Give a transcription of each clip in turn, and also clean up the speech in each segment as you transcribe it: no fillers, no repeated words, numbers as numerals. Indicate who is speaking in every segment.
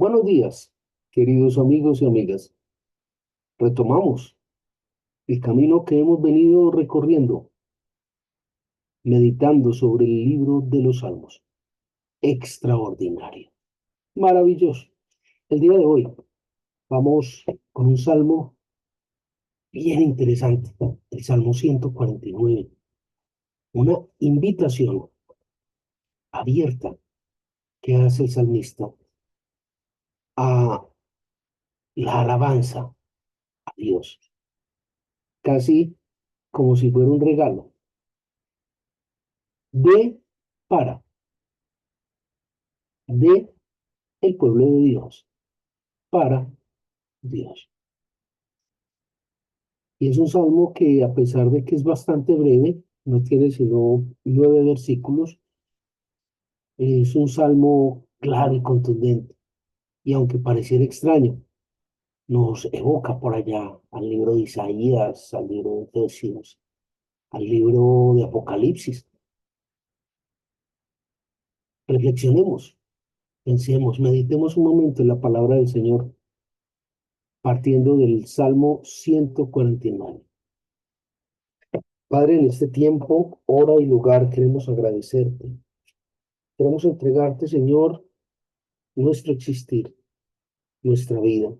Speaker 1: Buenos días, queridos amigos y amigas. Retomamos el camino que hemos venido recorriendo, meditando sobre el libro de los Salmos. Extraordinario, maravilloso. El día de hoy vamos con un salmo bien interesante, el Salmo 149, una invitación abierta que hace el salmista a la alabanza a Dios, casi como si fuera un regalo de para de el pueblo de Dios para Dios. Y es un salmo que, a pesar de que es bastante breve, no tiene sino 9 versículos, es un salmo claro y contundente. Y aunque pareciera extraño, nos evoca por allá al libro de Isaías, al libro de Efesios, al libro de Apocalipsis. Reflexionemos, pensemos, meditemos un momento en la palabra del Señor, partiendo del Salmo 149. Padre, en este tiempo, hora y lugar queremos agradecerte. Queremos entregarte, Señor, nuestro existir, nuestra vida.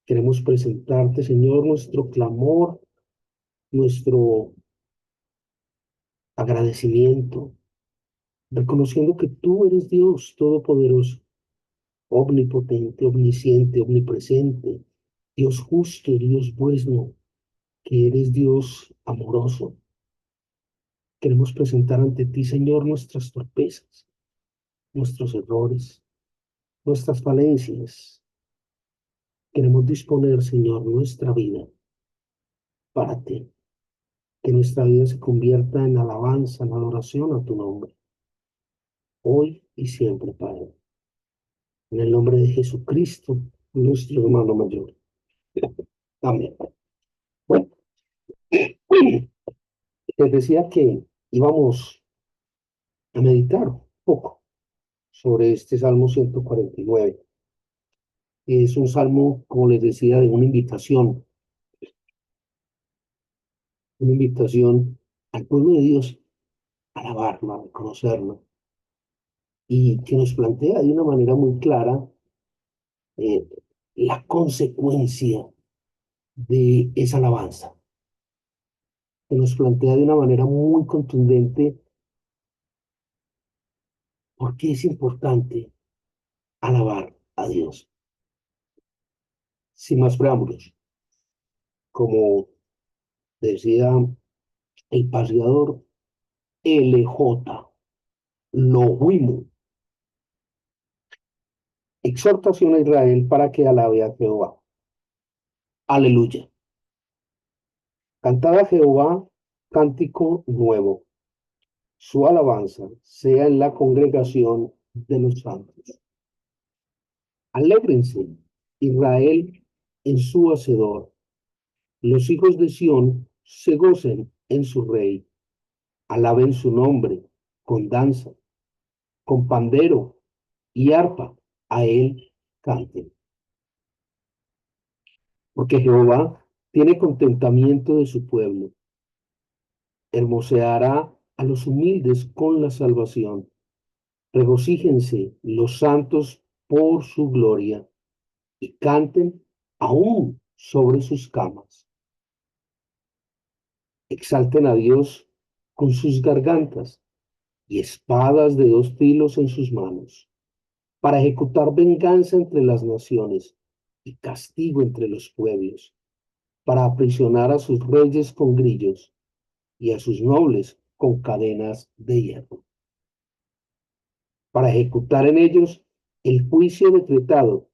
Speaker 1: Queremos presentarte, Señor, nuestro clamor, nuestro agradecimiento, reconociendo que tú eres Dios todopoderoso, omnipotente, omnisciente, omnipresente, Dios justo, Dios bueno, que eres Dios amoroso. Queremos presentar ante ti, Señor, nuestras torpezas, nuestros errores, nuestras falencias. Queremos disponer, Señor, nuestra vida para ti. Que nuestra vida se convierta en alabanza, en adoración a tu nombre, hoy y siempre, Padre. En el nombre de Jesucristo, nuestro hermano mayor. Amén. Bueno, les decía que íbamos a meditar un poco sobre este Salmo 149. Es un salmo, como les decía, de una invitación al pueblo de Dios a alabarlo, a reconocerlo, y que nos plantea de una manera muy clara eh, la consecuencia de esa alabanza, que nos plantea de una manera muy contundente por qué es importante alabar a Dios. Sin más preámbulos, como decía el paseador LJ, Lohuimo, exhortación a Israel para que alabe a Jehová. Aleluya. Cantad a Jehová cántico nuevo. Su alabanza sea en la congregación de los santos. Alégrense, Israel, en su hacedor. Los hijos de Sión se gocen en su rey. Alaben su nombre con danza, con pandero y arpa. A él canten. Porque Jehová tiene contentamiento de su pueblo. Hermoseará a los humildes con la salvación. Regocíjense los santos por su gloria y canten aún sobre sus camas. Exalten a Dios con sus gargantas y espadas de 2 filos en sus manos, para ejecutar venganza entre las naciones y castigo entre los pueblos, para aprisionar a sus reyes con grillos y a sus nobles con cadenas de hierro, para ejecutar en ellos el juicio decretado.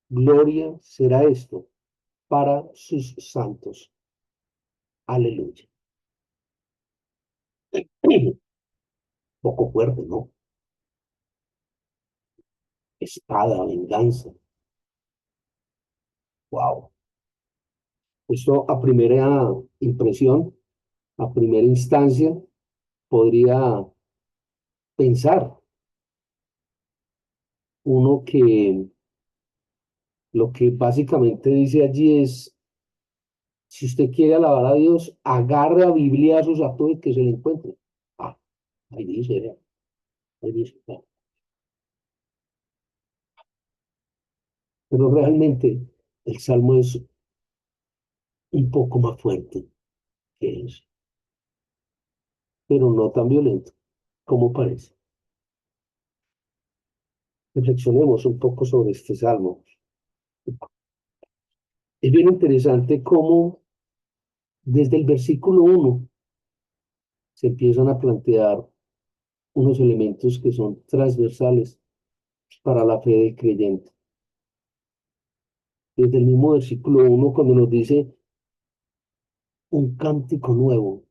Speaker 1: Gloria será esto para sus santos. Aleluya. Poco fuerte, ¿no? Espada, venganza. Wow. Esto a primera impresión, a primera instancia, podría pensar uno que Lo que básicamente dice allí es, si usted quiere alabar a Dios, agarre a bibliazos a todo el que se le encuentre. Ah, ahí dice, vea, ahí dice. Ah. Pero realmente el Salmo es un poco más fuerte que eso, pero no tan violento como parece. Reflexionemos un poco sobre este Salmo. Es bien interesante cómo desde el versículo 1 se empiezan a plantear unos elementos que son transversales para la fe del creyente. Desde el mismo versículo 1 cuando nos dice un cántico nuevo,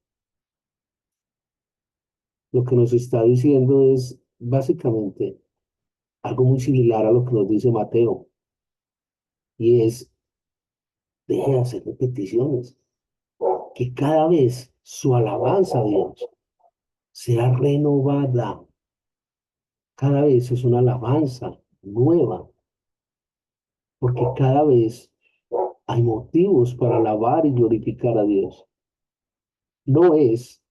Speaker 1: lo que nos está diciendo es básicamente algo muy similar a lo que nos dice Mateo, y es, deje de hacer repeticiones, que cada vez su alabanza a Dios sea renovada, cada vez es una alabanza nueva, porque cada vez hay motivos para alabar y glorificar a Dios. No es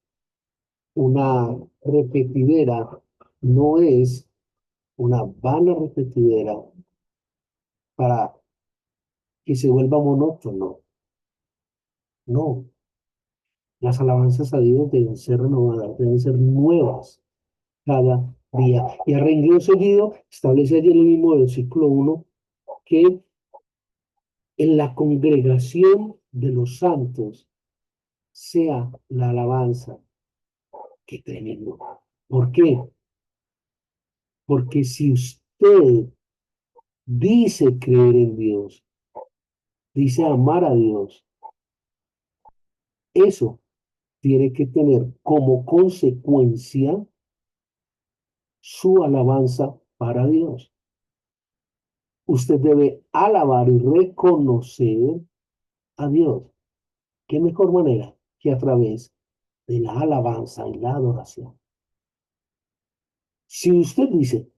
Speaker 1: una repetidera, no es una vana repetidera para que se vuelva monótono. No, las alabanzas a Dios deben ser renovadas, deben ser nuevas cada día. Y a renglón seguido establece allí en el mismo versículo 1 que en la congregación de los santos sea la alabanza. Qué tremendo. ¿Por qué? Porque si usted dice creer en Dios, dice amar a Dios, eso tiene que tener como consecuencia su alabanza para Dios. Usted debe alabar y reconocer a Dios. ¿Qué mejor manera que a través de la alabanza y la adoración? Si usted dice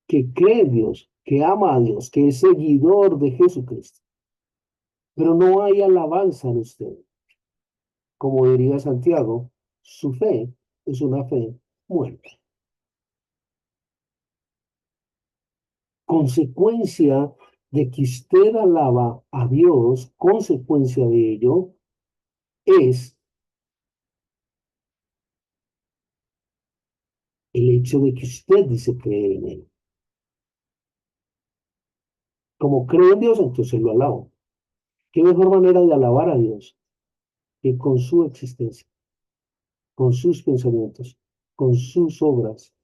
Speaker 1: que cree en Dios, que ama a Dios, que es seguidor de Jesucristo, pero no hay alabanza en usted, como diría Santiago, su fe es una fe muerta. Consecuencia de que usted alaba a Dios, consecuencia de ello es el hecho de que usted dice creer en Él. Como cree en Dios, entonces lo alabo. ¿Qué mejor manera de alabar a Dios que con su existencia, con sus pensamientos, con sus obras,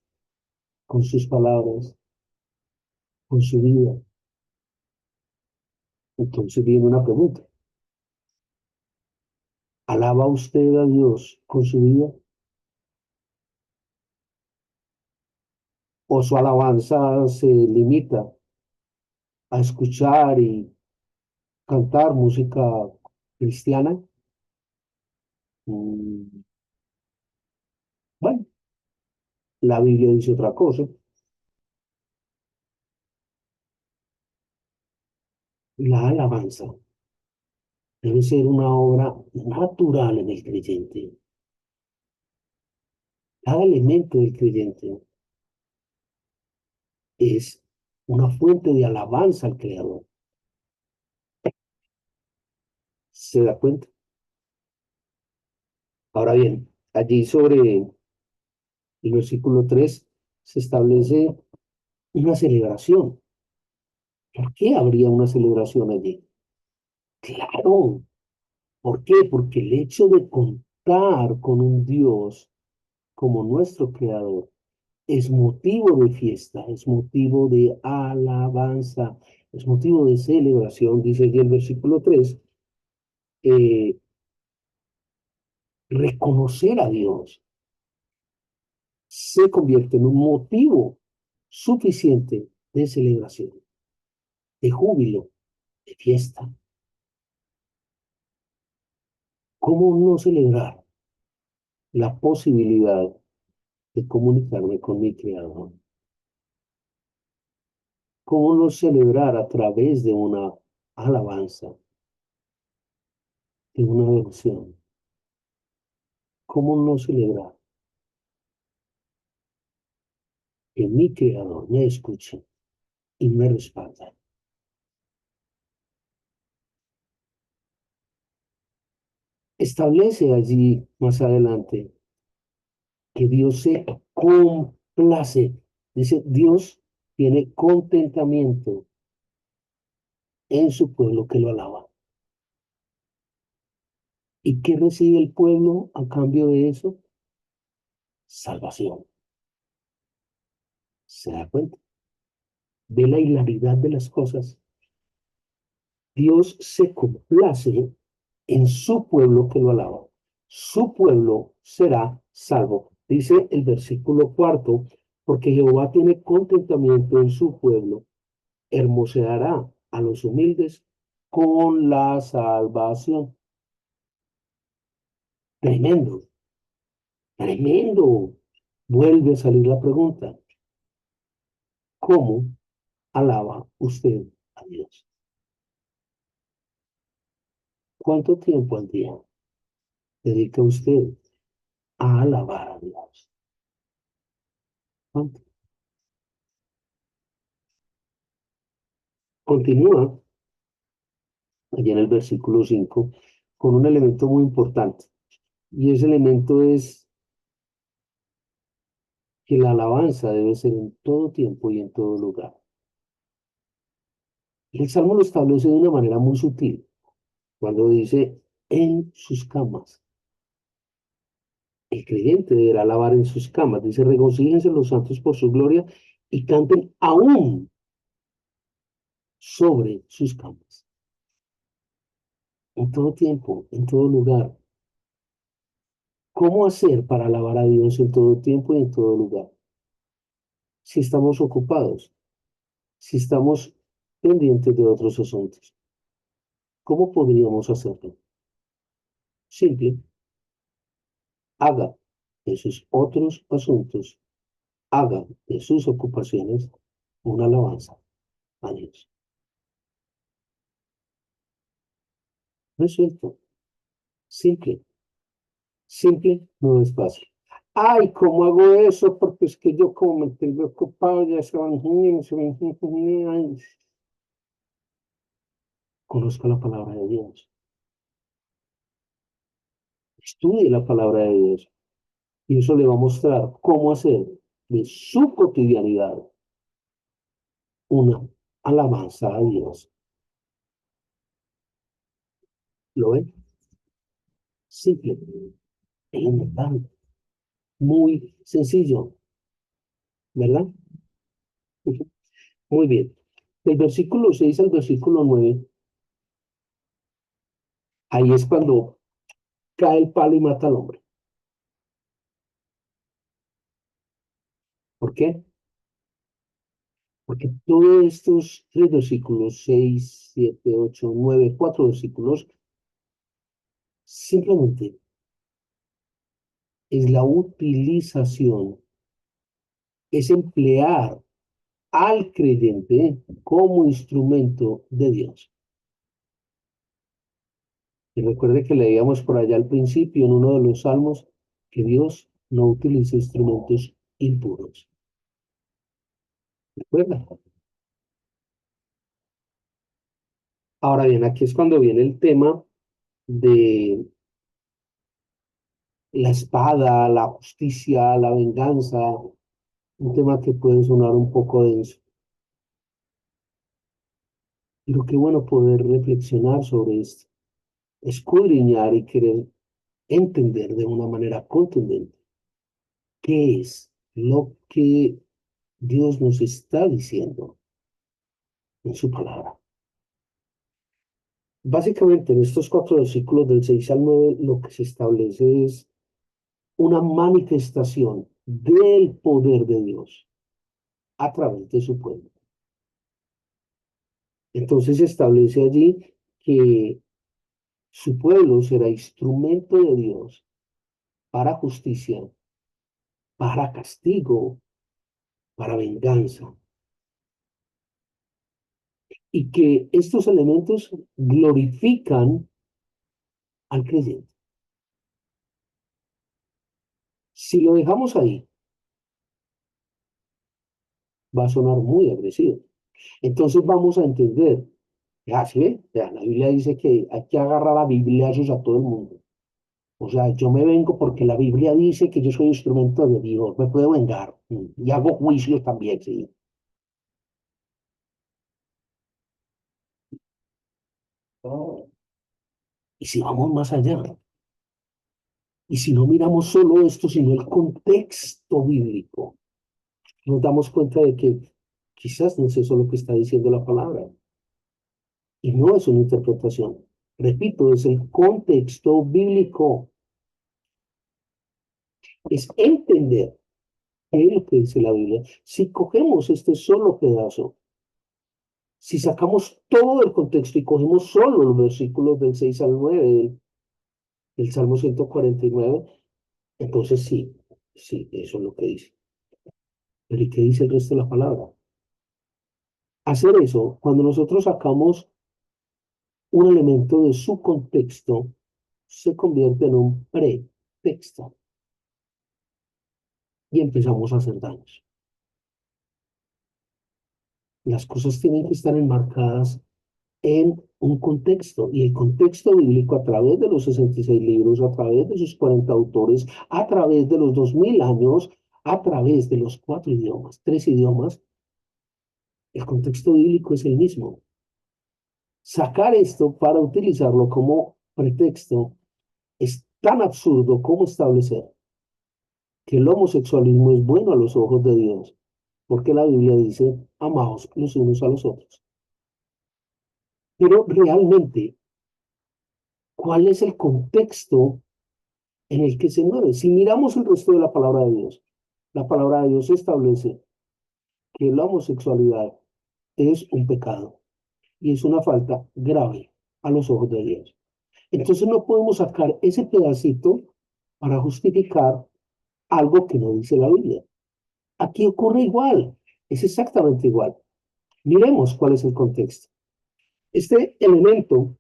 Speaker 1: con sus palabras, con su vida? Entonces viene una pregunta. ¿Alaba usted a Dios con su vida? ¿O su alabanza se limita a escuchar y cantar música cristiana? Mm, bueno, la Biblia dice otra cosa. La alabanza debe ser una obra natural en el creyente. Cada elemento del creyente es una fuente de alabanza al Creador. ¿Se da cuenta? Ahora bien, allí sobre el versículo 3 se establece una celebración. ¿Por qué habría una celebración allí? Claro. ¿Por qué? Porque el hecho de contar con un Dios como nuestro Creador es motivo de fiesta, es motivo de alabanza, es motivo de celebración, dice allí el versículo 3, eh, reconocer a Dios se convierte en un motivo suficiente de celebración, de júbilo, de fiesta. ¿Cómo no celebrar la posibilidad de comunicarme con mi Creador? ¿Cómo no celebrar a través de una alabanza, de una devoción? ¿Cómo no celebrar que mi Creador me escuche y me respalda? Establece allí más adelante que Dios se complace. Dice, Dios tiene contentamiento en su pueblo que lo alaba. ¿Y qué recibe el pueblo a cambio de eso? Salvación. ¿Se da cuenta? Ve la hilaridad de las cosas. Dios se complace en su pueblo que lo alaba. Su pueblo será salvo. Dice el versículo cuarto, porque Jehová tiene contentamiento en su pueblo, hermoseará a los humildes con la salvación. Tremendo, tremendo. Vuelve a salir la pregunta, ¿cómo alaba usted a Dios? ¿Cuánto tiempo al día dedica usted a alabar a Dios? ¿Cuánto? Continúa allá en el versículo 5 con un elemento muy importante. Y ese elemento es que la alabanza debe ser en todo tiempo y en todo lugar. El Salmo lo establece de una manera muy sutil, cuando dice en sus camas. El creyente deberá alabar en sus camas. Dice, regocíjense los santos por su gloria y canten aún sobre sus camas. En todo tiempo, en todo lugar. ¿Cómo hacer para alabar a Dios en todo tiempo y en todo lugar? Si estamos ocupados, si estamos pendientes de otros asuntos, ¿cómo podríamos hacerlo? Simple, haga de sus otros asuntos, haga de sus ocupaciones una alabanza a Dios. No es cierto, simple, simple, no es fácil. Ay, ¿cómo hago eso? Porque es que yo como me tengo ocupado, ya se van, ay. Conozca la palabra de Dios, estudie la palabra de Dios y eso le va a mostrar cómo hacer de su cotidianidad una alabanza a Dios. ¿Lo ven? Simple, elemental, muy sencillo, ¿verdad? Muy bien. Del versículo 6 al versículo 9, ahí es cuando cae el palo y mata al hombre. ¿Por qué? Porque todos estos tres versículos, 6, 7, 8, 9, cuatro versículos, simplemente es la utilización, es emplear al creyente como instrumento de Dios. Y recuerde que leíamos por allá al principio en uno de los salmos que Dios no utiliza instrumentos impuros. ¿Recuerda? Ahora bien, aquí es cuando viene el tema de la espada, la justicia, la venganza, un tema que puede sonar un poco denso. Pero qué bueno poder reflexionar sobre esto, escudriñar y querer entender de una manera contundente qué es lo que Dios nos está diciendo en su palabra. Básicamente, en estos cuatro versículos del 6 al 9, lo que se establece es una manifestación del poder de Dios a través de su pueblo. Entonces se establece allí que su pueblo será instrumento de Dios para justicia, para castigo, para venganza. y que estos elementos glorifican al creyente. Si lo dejamos ahí, va a sonar muy agresivo. Entonces vamos a entender, ya, ¿sí ve? Ya, la Biblia dice que hay que agarrar a bibliazos a todo el mundo. O sea, yo me vengo porque la Biblia dice que yo soy instrumento de Dios, me puedo vengar y hago juicios también, sí. Y si vamos más allá, y si no miramos solo esto, sino el contexto bíblico, nos damos cuenta de que quizás no es eso lo que está diciendo la palabra, y no es una interpretación. Repito, es el contexto bíblico, es entender qué es lo que dice la Biblia. Si cogemos este solo pedazo, si sacamos todo el contexto y cogemos solo los versículos del 6 al 9 del Salmo 149, entonces sí, sí, eso es lo que dice. Pero ¿y qué dice el resto de la palabra? Hacer eso, cuando nosotros sacamos un elemento de su contexto, se convierte en un pretexto y empezamos a hacer daños. Las cosas tienen que estar enmarcadas en un contexto, y el contexto bíblico a través de los 66 libros, a través de sus 40 autores, a través de los 2000 años, a través de los 4 idiomas, 3 idiomas, el contexto bíblico es el mismo. Sacar esto para utilizarlo como pretexto es tan absurdo como establecer que el homosexualismo es bueno a los ojos de Dios, porque la Biblia dice, amaos los unos a los otros. Pero realmente, ¿cuál es el contexto en el que se mueve? Si miramos el resto de la palabra de Dios establece que la homosexualidad es un pecado y es una falta grave a los ojos de Dios. Entonces no podemos sacar ese pedacito para justificar algo que no dice la Biblia. Aquí ocurre igual, es exactamente igual. Miremos cuál es el contexto. Este elemento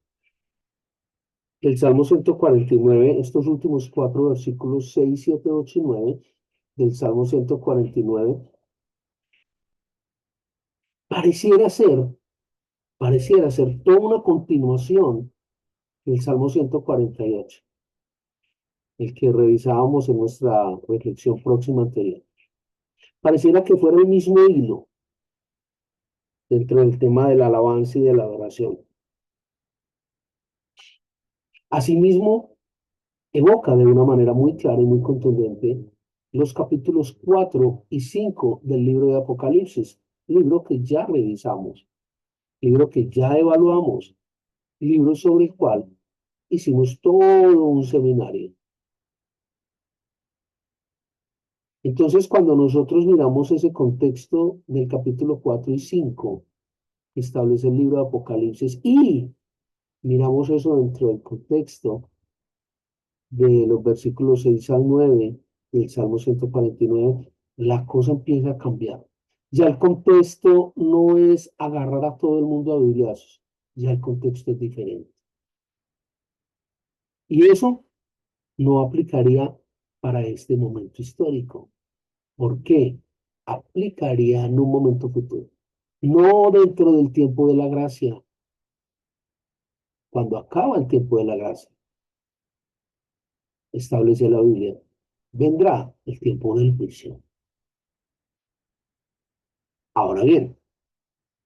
Speaker 1: del Salmo 149, estos últimos 4 versículos, 6, 7, 8 y 9 del Salmo 149, pareciera ser, pareciera ser toda una continuación del Salmo 148, el que revisábamos en nuestra reflexión próxima anterior. Pareciera que fuera el mismo hilo dentro del tema de la alabanza y de la adoración. Asimismo, evoca de una manera muy clara y muy contundente los capítulos 4 y 5 del libro de Apocalipsis, libro que ya revisamos, libro que ya evaluamos, libro sobre el cual hicimos todo un seminario. Entonces, cuando nosotros miramos ese contexto del capítulo 4 y 5 que establece el libro de Apocalipsis, y miramos eso dentro del contexto de los versículos 6 al 9 del Salmo 149, la cosa empieza a cambiar. Ya el contexto no es agarrar a todo el mundo a bibliazos, ya el contexto es diferente. Y eso no aplicaría para este momento histórico. ¿Por qué? Aplicaría en un momento futuro. No dentro del tiempo de la gracia, cuando acaba el tiempo de la gracia, establece la Biblia, vendrá el tiempo del juicio. Ahora bien,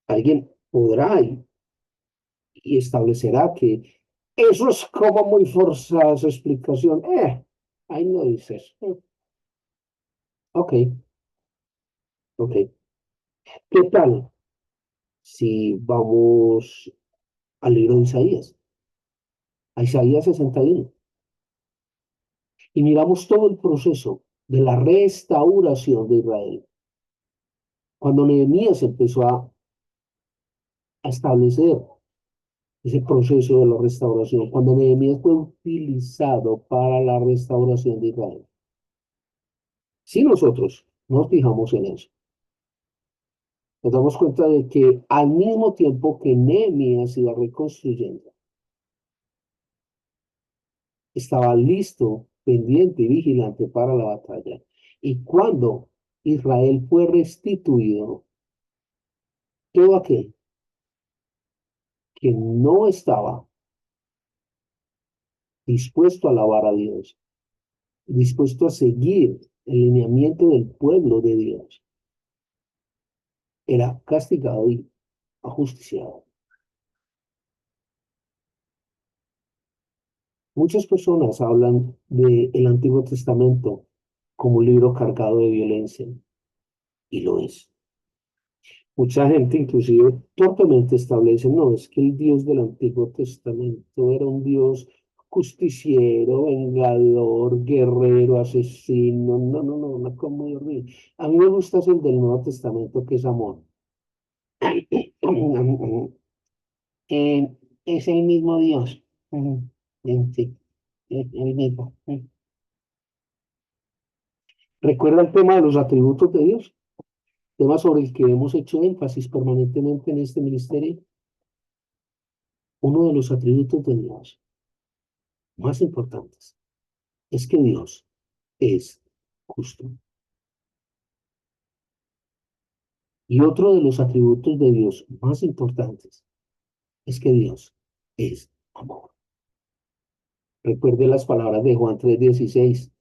Speaker 1: alguien podrá y establecerá que eso es como muy forzada su explicación. Ahí no dices. Ok, ok. ¿Qué tal si vamos al libro de Isaías? A Isaías 61. Y miramos todo el proceso de la restauración de Israel. Cuando Nehemías empezó a establecer ese proceso de la restauración, cuando Nehemías fue utilizado para la restauración de Israel. Si nosotros nos fijamos en eso, nos damos cuenta de que al mismo tiempo que Nehemías iba reconstruyendo, estaba listo, pendiente y vigilante para la batalla. Y cuando Israel fue restituido, todo aquel que no estaba dispuesto a alabar a Dios, dispuesto a seguir el lineamiento del pueblo de Dios, era castigado y ajusticiado. Muchas personas hablan del Antiguo Testamento como un libro cargado de violencia, y lo es. Mucha gente, inclusive torpemente, establece, no, es que el Dios del Antiguo Testamento era un Dios justiciero, vengador, guerrero, asesino. No, no, no, una cosa muy horrible. A mí me gusta el del Nuevo Testamento, que es amor. Eh, es el mismo Dios. Sí, es el mismo. ¿Recuerda el tema de los atributos de Dios? Tema sobre el que hemos hecho énfasis permanentemente en este ministerio. Uno de los atributos de Dios más importantes es que Dios es justo. Y otro de los atributos de Dios más importantes es que Dios es amor. Recuerde las palabras de Juan 3:16,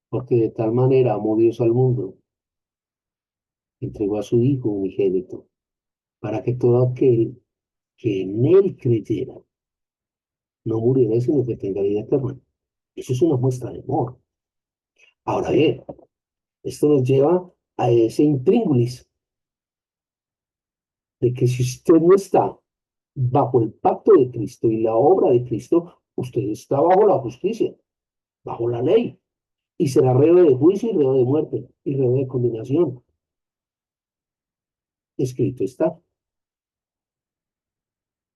Speaker 1: porque de tal manera amó Dios al mundo, entregó a su Hijo unigénito, para que todo aquel que en él creyera no muriera, sino que tenga vida eterna. Eso es una muestra de amor. Ahora bien, esto nos lleva a ese intríngulis de que si usted no está bajo el pacto de Cristo y la obra de Cristo, usted está bajo la justicia, bajo la ley, y será reo de juicio y reo de muerte y reo de condenación. Escrito está.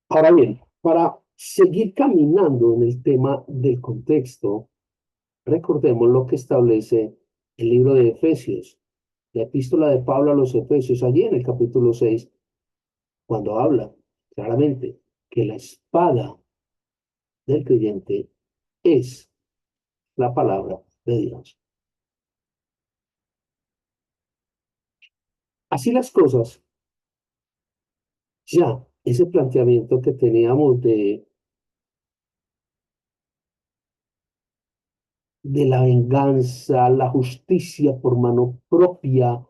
Speaker 1: Ahora bien, para seguir caminando en el tema del contexto, recordemos lo que establece el libro de Efesios, la epístola de Pablo a los Efesios, allí en el capítulo 6, cuando habla claramente que la espada del creyente es la palabra de Dios. Así las cosas, ya ese planteamiento que teníamos de la venganza, la justicia por mano propia,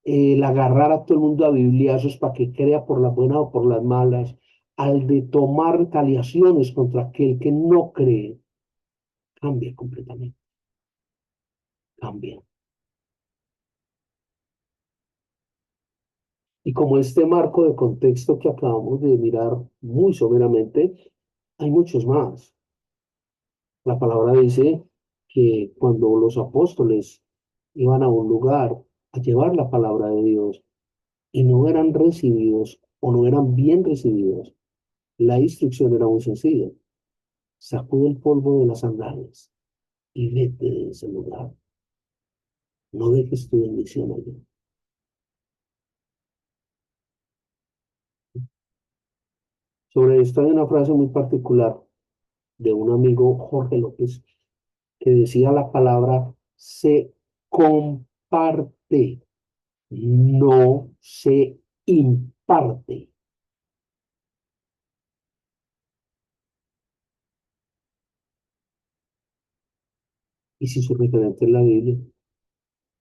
Speaker 1: el agarrar a todo el mundo a bibliazos para que crea por la buena o por las malas, al de tomar retaliaciones contra aquel que no cree, cambia completamente, cambia. Y como este marco de contexto que acabamos de mirar muy someramente, hay muchos más. La palabra dice que cuando los apóstoles iban a un lugar a llevar la palabra de Dios y no eran recibidos o no eran bien recibidos, la instrucción era muy sencilla. Sacude el polvo de las sandalias y vete de ese lugar. No dejes tu bendición allí. Sobre esto hay una frase muy particular de un amigo, Jorge López, que decía la palabra se comparte, no se imparte. Y si su referente es la Biblia,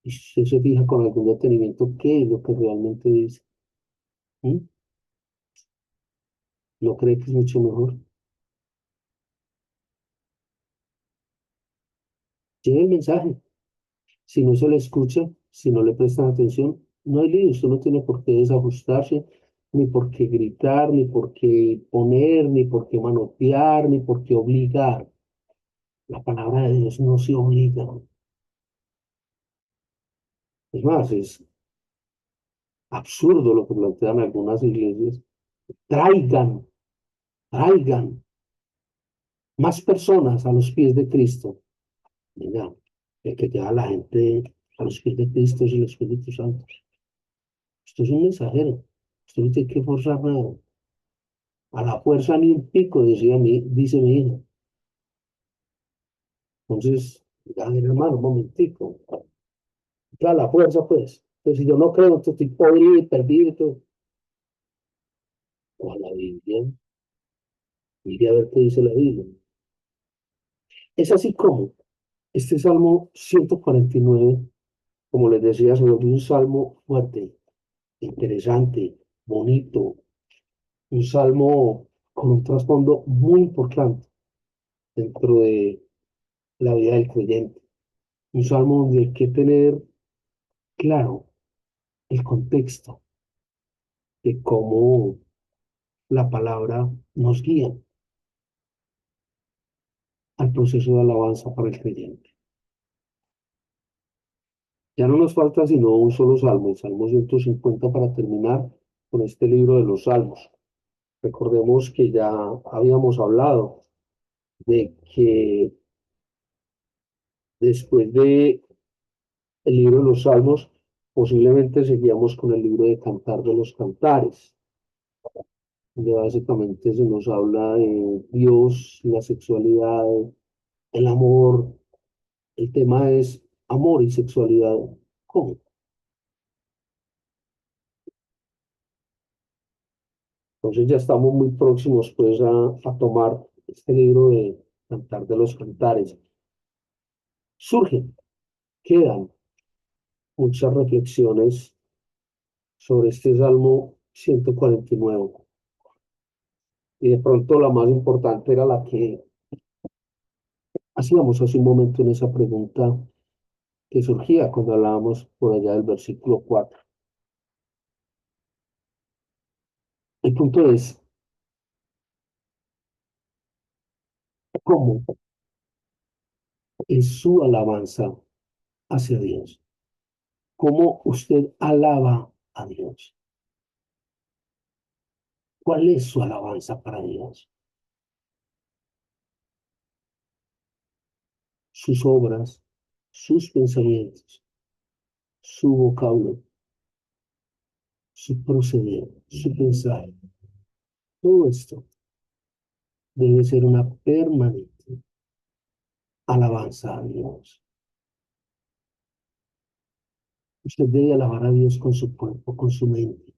Speaker 1: y si usted se fija con algún detenimiento, ¿qué es lo que realmente dice? ¿Mm? ¿No cree que es mucho mejor? Lleve el mensaje. Si no se le escucha, si no le prestan atención, no hay lío. Usted no tiene por qué desajustarse, ni por qué gritar, ni por qué poner, ni por qué manotear, ni por qué obligar. La palabra de Dios no se obliga. Es más, es absurdo lo que plantean algunas iglesias. Traigan, traigan más personas a los pies de Cristo. Venga, el que lleva a la gente a los pies de Cristo es el Espíritu Santo. Usted es un mensajero. Usted no tiene que forzar nada. A la fuerza ni un pico, dice mi hijo. Entonces, a ver, hermano, un momentico. Ya a la fuerza, pues. Entonces, si yo no creo, entonces estoy podrido y perdido y todo. O a la Biblia. Mire a ver qué dice la Biblia. Es así como este Salmo 149, como les decía, se vuelve un salmo fuerte, interesante, bonito, un salmo con un trasfondo muy importante dentro de la vida del creyente. Un salmo donde hay que tener claro el contexto de cómo la palabra nos guía al proceso de alabanza para el creyente. Ya no nos falta sino un solo salmo, el Salmo 150 para terminar con este libro de los salmos. Recordemos que ya habíamos hablado de que después de el libro de los salmos, posiblemente seguíamos con el libro de Cantar de los Cantares, donde básicamente se nos habla de Dios, la sexualidad, el amor. El tema es amor y sexualidad. ¿Cómo? Entonces ya estamos muy próximos pues a tomar este libro de Cantar de los Cantares. Surgen, quedan muchas reflexiones sobre este Salmo 149. Y de pronto la más importante era la que hacíamos hace un momento en esa pregunta que surgía cuando hablábamos por allá del versículo 4. El punto es, ¿cómo es su alabanza hacia Dios? ¿Cómo usted alaba a Dios? ¿Cuál es su alabanza para Dios? Sus obras, sus pensamientos, su vocablo, su proceder, su pensar. Todo esto debe ser una permanente alabanza a Dios. Usted debe alabar a Dios con su cuerpo, con su mente.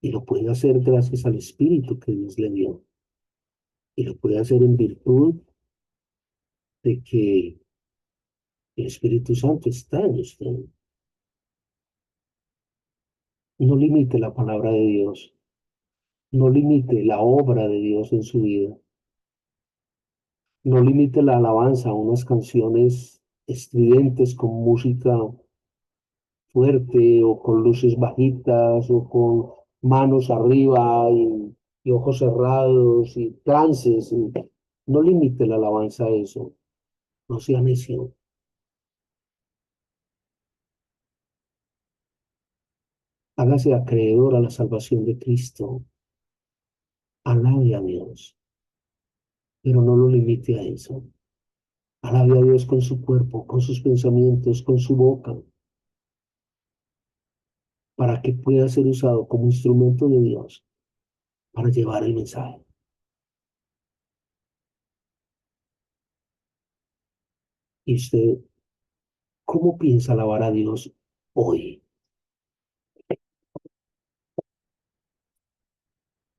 Speaker 1: Y lo puede hacer gracias al Espíritu que Dios le dio. Y lo puede hacer en virtud de que el Espíritu Santo está en usted. No limite la palabra de Dios. No limite la obra de Dios en su vida. No limite la alabanza a unas canciones estridentes con música fuerte o con luces bajitas o con manos arriba y ojos cerrados y trances. No limite la alabanza a eso. No sea necio. Hágase acreedor a la salvación de Cristo. Alabe a Dios, pero no lo limite a eso. Alabe a Dios con su cuerpo, con sus pensamientos, con su boca, para que pueda ser usado como instrumento de Dios para llevar el mensaje. ¿Y usted cómo piensa alabar a Dios hoy?